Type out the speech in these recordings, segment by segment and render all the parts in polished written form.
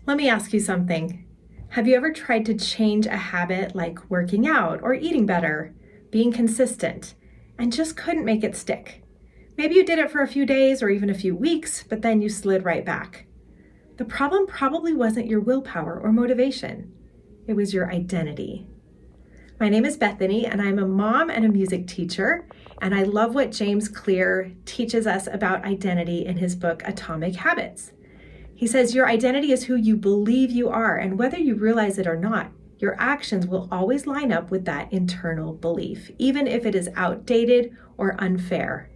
Let me ask you something. Have you ever tried to change a habit like working out or eating better, being consistent, and just couldn't make it stick? Maybe you did it for a few days or even a few weeks, but then you slid right back. The problem probably wasn't your willpower or motivation. It was your identity. My name is Bethany, and I'm a mom and a music teacher, and I love what James Clear teaches us about identity in his book, Atomic Habits. He says your identity is who you believe you are, and whether you realize it or not, your actions will always line up with that internal belief, even if it is outdated or unfair.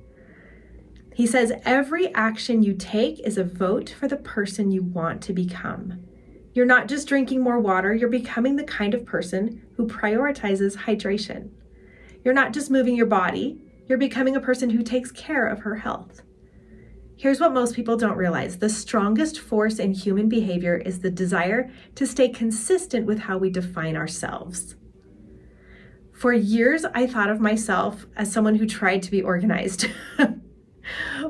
He says every action you take is a vote for the person you want to become. You're not just drinking more water, you're becoming the kind of person who prioritizes hydration. You're not just moving your body, you're becoming a person who takes care of her health. Here's what most people don't realize. The strongest force in human behavior is the desire to stay consistent with how we define ourselves. For years, I thought of myself as someone who tried to be organized.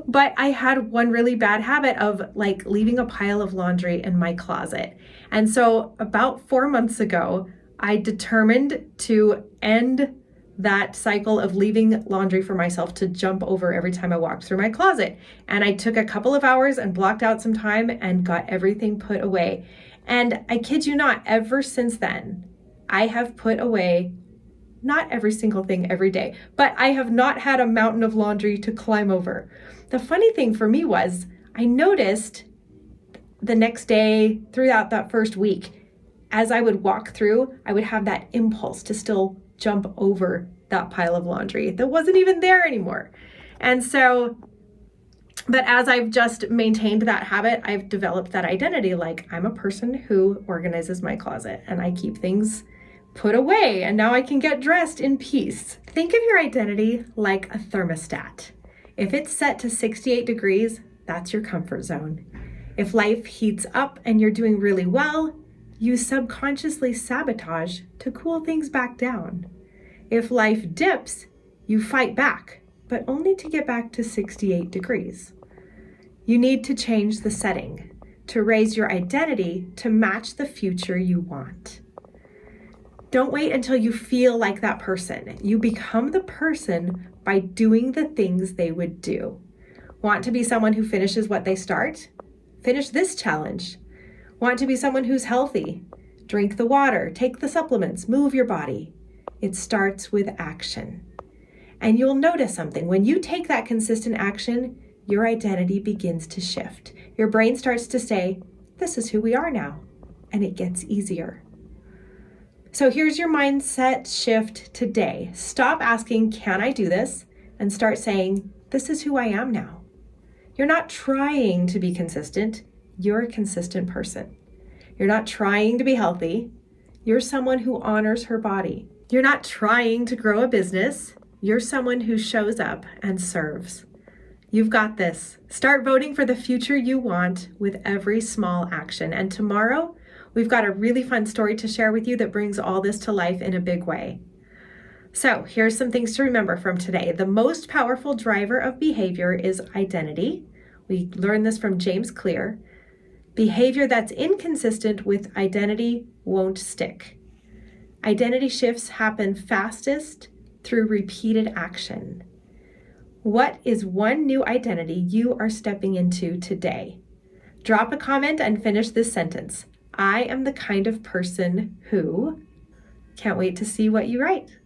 But I had one really bad habit of leaving a pile of laundry in my closet. And so about 4 months ago, I determined to end that cycle of leaving laundry for myself to jump over every time I walked through my closet. And I took a couple of hours and blocked out some time and got everything put away. And I kid you not, ever since then, I have put away not every single thing every day, but I have not had a mountain of laundry to climb over. The funny thing for me was I noticed the next day throughout that first week, as I would walk through, I would have that impulse to still jump over that pile of laundry that wasn't even there anymore. And so, but as I've just maintained that habit, I've developed that identity. I'm a person who organizes my closet and I keep things put away, and now I can get dressed in peace. Think of your identity like a thermostat. If it's set to 68 degrees, that's your comfort zone. If life heats up and you're doing really well, you subconsciously sabotage to cool things back down. If life dips, you fight back, but only to get back to 68 degrees. You need to change the setting to raise your identity to match the future you want. Don't wait until you feel like that person. You become the person by doing the things they would do. Want to be someone who finishes what they start? Finish this challenge. Want to be someone who's healthy? Drink the water, take the supplements, move your body. It starts with action. And you'll notice something. When you take that consistent action, your identity begins to shift. Your brain starts to say, this is who we are now. And it gets easier. So here's your mindset shift today. Stop asking, can I do this? And start saying, this is who I am now. You're not trying to be consistent. You're a consistent person. You're not trying to be healthy. You're someone who honors her body. You're not trying to grow a business. You're someone who shows up and serves. You've got this. Start voting for the future you want with every small action. And tomorrow, we've got a really fun story to share with you that brings all this to life in a big way. So here's some things to remember from today. The most powerful driver of behavior is identity. We learned this from James Clear. Behavior that's inconsistent with identity won't stick. Identity shifts happen fastest through repeated action. What is one new identity you are stepping into today? Drop a comment and finish this sentence. I am the kind of person who... Can't wait to see what you write.